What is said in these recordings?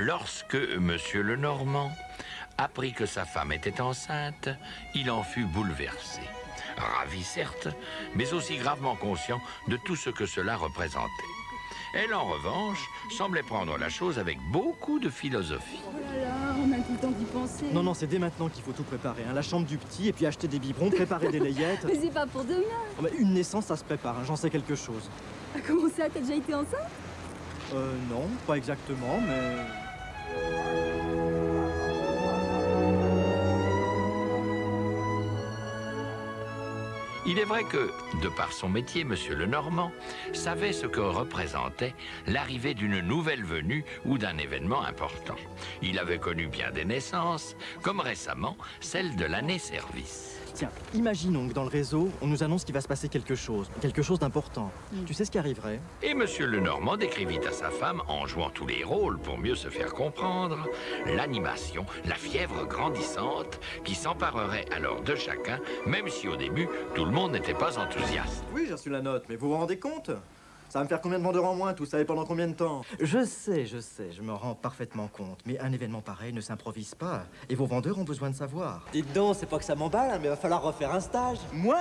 Lorsque Monsieur Lenormand apprit que sa femme était enceinte, il en fut bouleversé. Ravi certes, mais aussi gravement conscient de tout ce que cela représentait. Elle, en revanche, semblait prendre la chose avec beaucoup de philosophie. Oh là là, on a tout le temps d'y penser. Non, c'est dès maintenant qu'il faut tout préparer. Hein. La chambre du petit, et puis acheter des biberons, préparer des layettes. Mais c'est pas pour demain. Oh, mais une naissance, ça se prépare, hein. J'en sais quelque chose. Ah, comment ça, t'as déjà été enceinte? Non, pas exactement, mais... Il est vrai que, de par son métier, Monsieur Lenormand savait ce que représentait l'arrivée d'une nouvelle venue ou d'un événement important. Il avait connu bien des naissances, comme récemment celle de l'année-service. Tiens, imaginons que dans le réseau, on nous annonce qu'il va se passer quelque chose d'important. Tu sais ce qui arriverait? Et Monsieur Lenormand décrivit à sa femme, en jouant tous les rôles pour mieux se faire comprendre, l'animation, la fièvre grandissante qui s'emparerait alors de chacun, même si au début, tout le monde n'était pas enthousiaste. Oui, j'ai reçu la note, mais vous vous rendez compte? Ça va me faire combien de vendeurs en moins, tout ça, et pendant combien de temps? Je sais, je me rends parfaitement compte. Mais un événement pareil ne s'improvise pas. Et vos vendeurs ont besoin de savoir. Dites donc, c'est pas que ça m'emballe, hein, mais va falloir refaire un stage. Moi?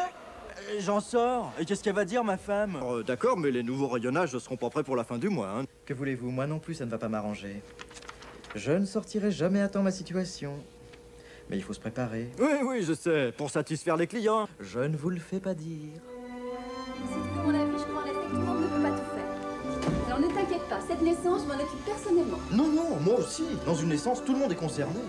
J'en sors. Et qu'est-ce qu'elle va dire, ma femme? D'accord, mais les nouveaux rayonnages ne seront pas prêts pour la fin du mois, hein. Que voulez-vous? Moi non plus, ça ne va pas m'arranger. Je ne sortirai jamais à temps ma situation. Mais il faut se préparer. Oui, je sais, pour satisfaire les clients. Je ne vous le fais pas dire. C'est comme on l'a vu, je crois, en effet, tout le monde ne peut pas tout faire. Alors ne t'inquiète pas, cette naissance, je m'en occupe personnellement. Non, moi aussi. Dans une naissance, tout le monde est concerné.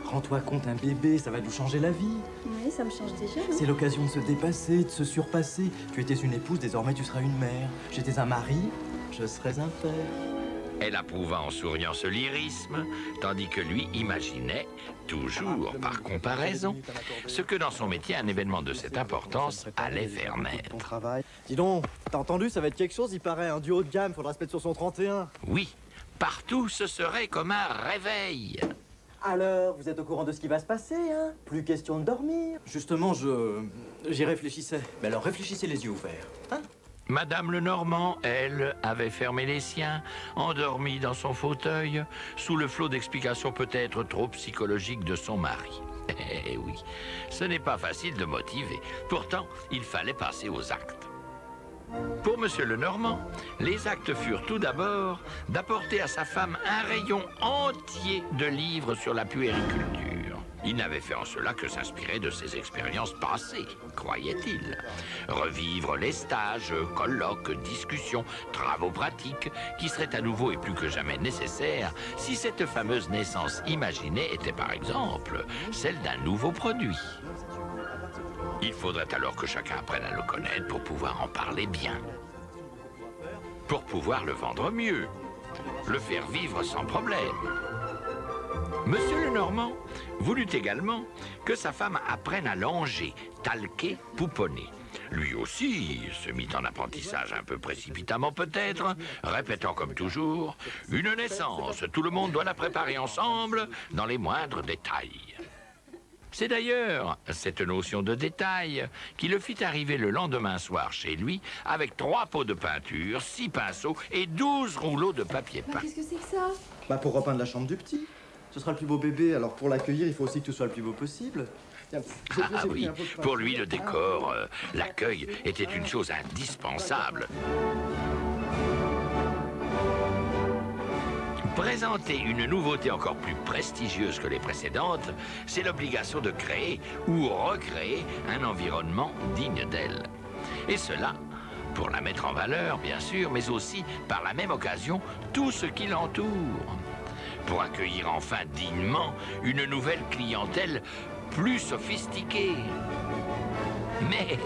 Rends-toi compte, un bébé, ça va nous changer la vie. Oui, ça me change déjà. C'est l'occasion de se dépasser, de se surpasser. Tu étais une épouse, désormais tu seras une mère. J'étais un mari, je serais un père. Elle approuva en souriant ce lyrisme, tandis que lui imaginait, toujours par comparaison, ce que dans son métier un événement de cette importance allait faire naître. Dis donc, t'as entendu, ça va être quelque chose, il paraît, un duo de gamme, faudra se mettre sur son 31. Oui, partout ce serait comme un réveil. Alors, vous êtes au courant de ce qui va se passer, hein? Plus question de dormir. Justement, j'y réfléchissais. Mais alors réfléchissez les yeux ouverts, hein? Madame Lenormand, elle, avait fermé les siens, endormie dans son fauteuil, sous le flot d'explications peut-être trop psychologiques de son mari. Eh oui, ce n'est pas facile de motiver. Pourtant, il fallait passer aux actes. Pour Monsieur Lenormand, les actes furent tout d'abord d'apporter à sa femme un rayon entier de livres sur la puériculture. Il n'avait fait en cela que s'inspirer de ses expériences passées, croyait-il. Revivre les stages, colloques, discussions, travaux pratiques, qui seraient à nouveau et plus que jamais nécessaires si cette fameuse naissance imaginée était par exemple celle d'un nouveau produit. Il faudrait alors que chacun apprenne à le connaître pour pouvoir en parler bien, pour pouvoir le vendre mieux, le faire vivre sans problème. Monsieur Lenormand voulut également que sa femme apprenne à langer, talquer, pouponner. Lui aussi se mit en apprentissage un peu précipitamment peut-être, répétant comme toujours « Une naissance, tout le monde doit la préparer ensemble dans les moindres détails ». C'est d'ailleurs cette notion de détail qui le fit arriver le lendemain soir chez lui avec 3 pots de peinture, 6 pinceaux et 12 rouleaux de papier peint. Qu'est-ce que c'est que ça? Bah pour repeindre la chambre du petit. Ce sera le plus beau bébé, alors pour l'accueillir, il faut aussi que tout soit le plus beau possible. Tiens, Ah oui, pour lui le décor, l'accueil était une chose indispensable. Présenter une nouveauté encore plus prestigieuse que les précédentes, c'est l'obligation de créer ou recréer un environnement digne d'elle. Et cela, pour la mettre en valeur, bien sûr, mais aussi, par la même occasion, tout ce qui l'entoure. Pour accueillir enfin dignement une nouvelle clientèle plus sophistiquée. Mais,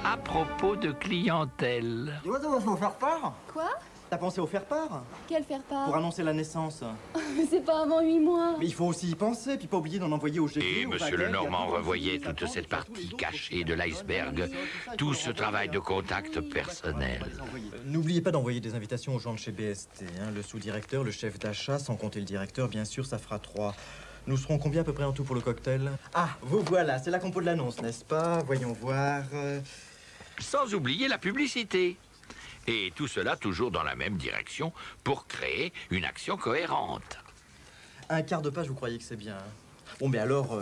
à propos de clientèle... Dis-moi, ça va faire part? Quoi? T'as pensé au faire-part? Quel faire-part? Pour annoncer la naissance. Mais c'est pas avant 8 mois. Mais il faut aussi y penser, puis pas oublier d'en envoyer au GP. Et Monsieur Lenormand revoyait toute cette partie cachée de l'iceberg, tout ce travail de contact personnel. N'oubliez pas d'envoyer des invitations aux gens de chez BST, hein, le sous-directeur, le chef d'achat, sans compter le directeur, bien sûr, ça fera 3. Nous serons combien à peu près en tout pour le cocktail? Ah, vous voilà, c'est la compo de l'annonce, n'est-ce pas? Voyons voir... Sans oublier la publicité. Et tout cela toujours dans la même direction pour créer une action cohérente. Un quart de page, vous croyez que c'est bien, hein? Bon, mais alors,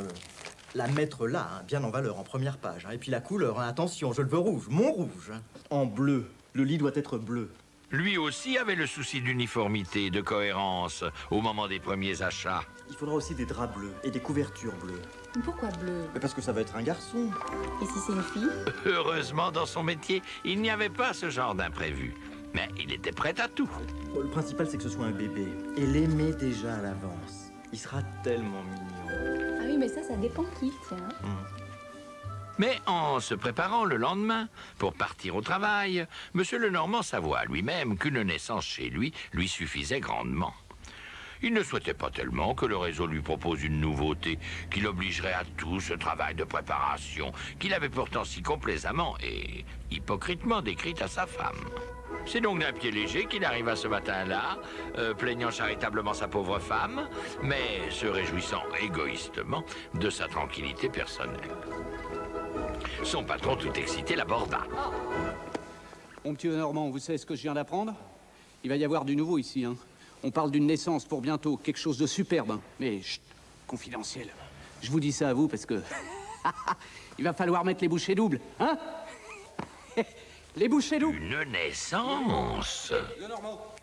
la mettre là, hein, bien en valeur, en première page. Hein. Et puis la couleur, hein, attention, je le veux rouge, mon rouge. Hein. En bleu. Le lit doit être bleu. Lui aussi avait le souci d'uniformité, de cohérence, au moment des premiers achats. Il faudra aussi des draps bleus et des couvertures bleues. Pourquoi bleu? Mais parce que ça va être un garçon. Et si c'est une fille? Heureusement, dans son métier, il n'y avait pas ce genre d'imprévu. Mais il était prêt à tout. Bon, le principal, c'est que ce soit un bébé. Et l'aimer déjà à l'avance. Il sera tellement mignon. Ah oui, mais ça dépend qui, tiens. Mais en se préparant le lendemain pour partir au travail, Monsieur Lenormand s'avoua lui-même qu'une naissance chez lui suffisait grandement. Il ne souhaitait pas tellement que le réseau lui propose une nouveauté qui l'obligerait à tout ce travail de préparation qu'il avait pourtant si complaisamment et hypocritement décrite à sa femme. C'est donc d'un pied léger qu'il arriva ce matin-là, plaignant charitablement sa pauvre femme, mais se réjouissant égoïstement de sa tranquillité personnelle. Son patron, tout excité, l'aborda. Mon petit Lenormand, vous savez ce que je viens d'apprendre? Il va y avoir du nouveau ici, hein. On parle d'une naissance pour bientôt, quelque chose de superbe, hein. Mais, chut, confidentiel. Je vous dis ça à vous parce que... il va falloir mettre les bouchées doubles, hein? Les bouchées doubles. Une naissance. Lenormand,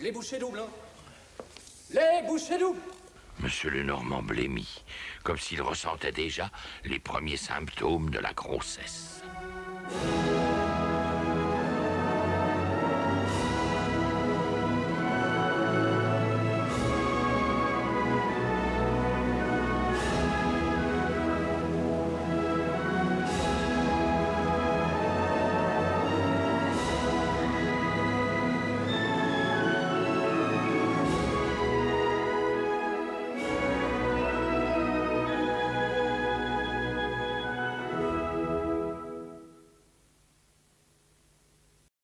les bouchées doubles, hein? Les bouchées doubles. Monsieur Lenormand blêmit, comme s'il ressentait déjà les premiers symptômes de la grossesse.